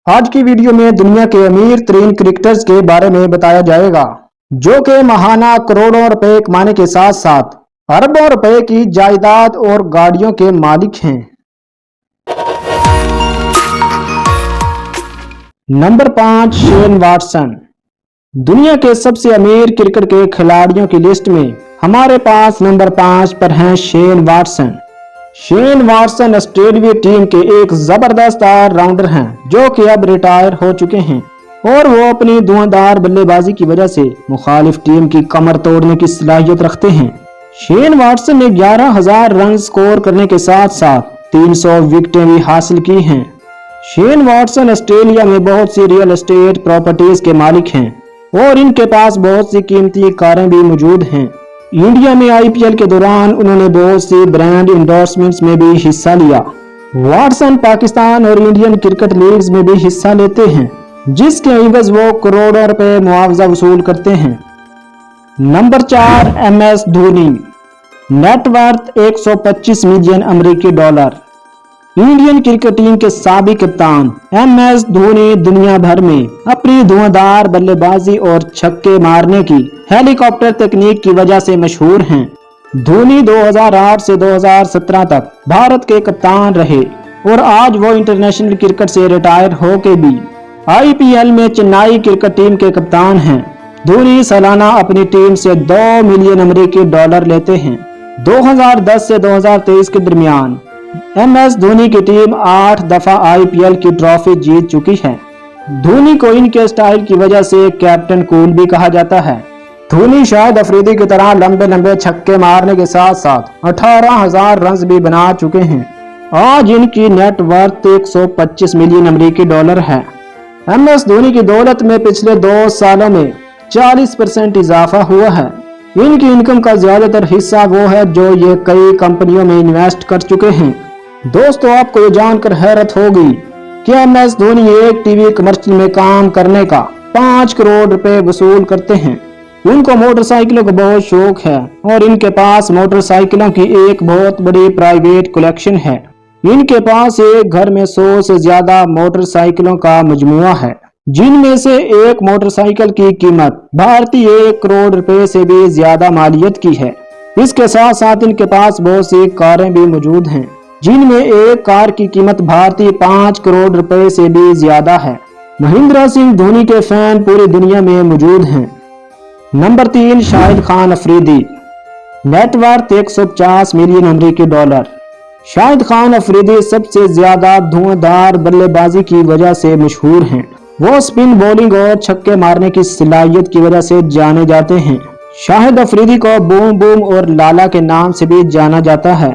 आज की वीडियो में दुनिया के अमीर तरीन क्रिकेटर्स के बारे में बताया जाएगा, जो कि महाना करोड़ों रुपए कमाने के साथ साथ अरबों रुपए की जायदाद और गाड़ियों के मालिक हैं। Number 5, Shane Watson. दुनिया के सबसे अमीर क्रिकेट के खिलाड़ियों की लिस्ट में हमारे पास नंबर 5 पर हैं Shane Watson. Shane Watson Australia team के एक जबरदस्त ऑलराउंडर हैं, जो कि अब रिटायर हो चुके हैं और वो अपनी धुआंधार बल्लेबाजी की वजह से मुखालिफ टीम की कमर तोड़ने की सलाहियत रखते हैं। शेन वाटसन ने 11,000 रन स्कोर करने के साथ साथ 300 विकेटें भी हासिल की हैं। शेन वाटसन ऑस्ट्रेलिया में बहुत सी रियल एस्टेट प्रॉपर्टीज के मालिक हैं और इनके पास बहुत सी कीमती कारें भी मौजूद हैं। इंडिया में आईपीएल के दौरान उन्होंने बहुत सी ब्रांड इंडोर्समेंट्स में भी हिस्सा लिया। वाटसन पाकिस्तान और इंडियन क्रिकेट लीग्स में भी हिस्सा लेते हैं, जिसके एवज वो करोड़ों रुपए मुआवजा वसूल करते हैं। Number 4, MS Dhoni. Net worth 125 million अमेरिकी डॉलर। इंडियन क्रिकेट टीम के साबिक कप्तान एमएस धोनी दुनिया भर में अपनी धुआंधार बल्लेबाजी और छक्के मारने की हेलीकॉप्टर तकनीक की वजह से मशहूर हैं। धोनी 2008 से 2017 तक भारत के कप्तान रहे और आज वो इंटरनेशनल क्रिकेट से रिटायर होके भी आईपीएल में चेन्नई क्रिकेट टीम के कप्तान हैं। धोनी सालाना अपनी टीम से 2 मिलियन अमेरिकी डॉलर लेते हैं। 2010 से 2023 के दरमियान एमएस धोनी की टीम 8 दफा आईपीएल की ट्रॉफी जीत चुकी है। धोनी को इनके स्टाइल की वजह से कैप्टन कूल भी कहा जाता है। धोनी शाहिद अफरीदी की तरह लंबे लंबे छक्के मारने के साथ साथ 18,000 रन भी बना चुके हैं। आज इनकी नेटवर्थ 125 मिलियन अमेरिकी डॉलर है। एमएस धोनी की दौलत में पिछले 2 सालों में 40% इजाफा हुआ है। इनकी इनकम का ज्यादातर हिस्सा वो है जो ये कई कंपनियों में इन्वेस्ट कर चुके हैं। दोस्तों, आपको ये जानकर हैरत होगी कि एमएस धोनी एक टीवी कमर्शियल में काम करने का 5 करोड़ रुपए वसूल करते हैं। उनको मोटरसाइकिलों का बहुत शौक है और इनके पास मोटरसाइकिलों की एक बहुत बड़ी प्राइवेट कलेक्शन है। इनके पास एक घर में 100 से ज्यादा मोटरसाइकिलों का मजमुआ है, जिनमें से एक मोटरसाइकिल की कीमत भारतीय 1 करोड़ रुपए से भी ज्यादा मालियत की है। इसके साथ साथ इनके पास बहुत सी कारें भी मौजूद हैं, जिनमें एक कार की कीमत भारतीय 5 करोड़ रुपए से भी ज्यादा है। महेंद्र सिंह धोनी के फैन पूरी दुनिया में मौजूद हैं। Number 3, Shahid Khan Afridi. Net worth 150 million अमेरिकी डॉलर। शाहिद खान अफरीदी सबसे ज्यादा धुआंधार बल्लेबाजी की वजह से मशहूर हैं। वो स्पिन बॉलिंग और छक्के मारने की सलाहियत की वजह से जाने जाते हैं। शाहिद अफरीदी को बूम बूम और लाला के नाम से भी जाना जाता है।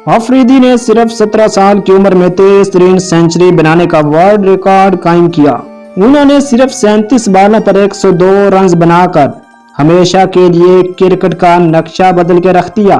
अफरीदी ने सिर्फ 17 साल की उम्र में 23 सेंचुरी बनाने का वर्ल्ड रिकॉर्ड कायम किया। उन्होंने सिर्फ 37 बालों पर 102 रन बनाकर हमेशा के लिए क्रिकेट का नक्शा बदल के रख दिया।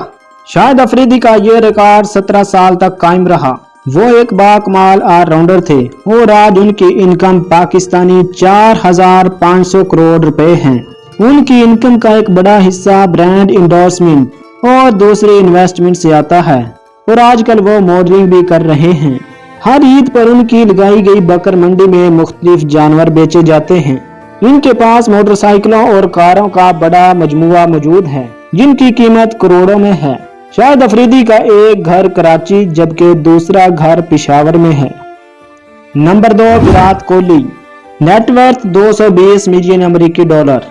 शाहिद अफरीदी का यह रिकॉर्ड 17 साल तक कायम रहा। वो एक बाकमाल ऑलराउंडर थे और आज उनकी इनकम पाकिस्तानी 4,500 करोड़ रुपए है। उनकी इनकम का एक बड़ा हिस्सा ब्रांड इंडोर्समेंट और दूसरे इन्वेस्टमेंट से आता है और आजकल वो मॉडलिंग भी कर रहे हैं। हर ईद पर उनकी लगाई गई बकर मंडी में मुख्तलिफ जानवर बेचे जाते हैं। इनके पास मोटरसाइकिलों और कारों का बड़ा मजमुआ मौजूद है, जिनकी कीमत करोड़ों में है। शाहिद अफरीदी का एक घर कराची जबकि दूसरा घर पेशावर में है। Number 2, Virat Kohli. Net worth 220 million अमेरिकी डॉलर।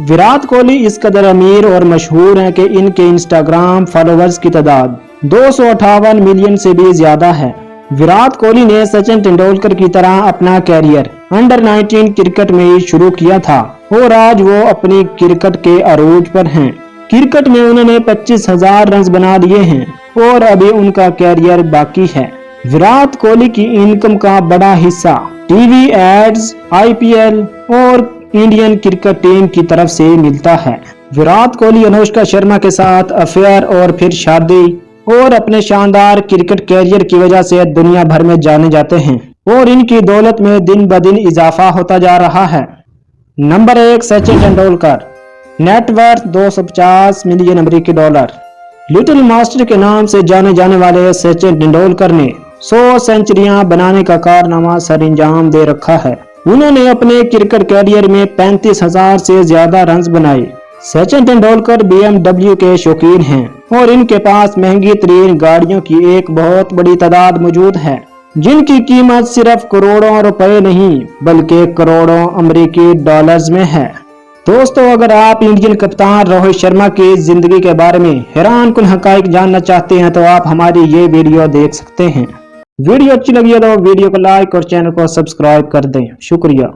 विराट कोहली इस कदर अमीर और मशहूर हैं कि इनके इंस्टाग्राम फॉलोअर्स की तादाद 258 मिलियन से भी ज्यादा है। विराट कोहली ने सचिन तेंदुलकर की तरह अपना कैरियर अंडर 19 क्रिकेट में ही शुरू किया था और आज वो अपनी क्रिकेट के अरूज पर हैं। क्रिकेट में उन्होंने 25,000 रन बना लिए हैं और अभी उनका कैरियर बाकी है। विराट कोहली की इनकम का बड़ा हिस्सा टीवी एड्स, आईपीएल और इंडियन क्रिकेट टीम की तरफ से मिलता है। विराट कोहली अनुष्का शर्मा के साथ अफेयर और फिर शादी और अपने शानदार क्रिकेट कैरियर की वजह से दुनिया भर में जाने जाते हैं और इनकी दौलत में दिन ब दिन इजाफा होता जा रहा है। Number 1, Sachin Tendulkar. Net worth 250 million अमेरिकी डॉलर। लिटिल मास्टर के नाम से जाने जाने वाले सचिन तेंदुलकर ने 100 सेंचुरियां बनाने का कारनामा सर अंजाम दे रखा है। उन्होंने अपने क्रिकेट कैरियर में 35,000 से ज्यादा रन्स बनाए। सचिन तेंदुलकर BMW के शौकीन हैं और इनके पास महंगी तरीन गाड़ियों की एक बहुत बड़ी तादाद मौजूद है, जिनकी कीमत सिर्फ करोड़ों रुपए नहीं बल्कि करोड़ों अमेरिकी डॉलर्स में है। दोस्तों, अगर आप इंडियन कप्तान रोहित शर्मा की जिंदगी के बारे में हैरान कुन हकाइक जानना चाहते हैं तो आप हमारी ये वीडियो देख सकते हैं। वीडियो अच्छी लगी है तो वीडियो को लाइक और चैनल को सब्सक्राइब कर दें। शुक्रिया।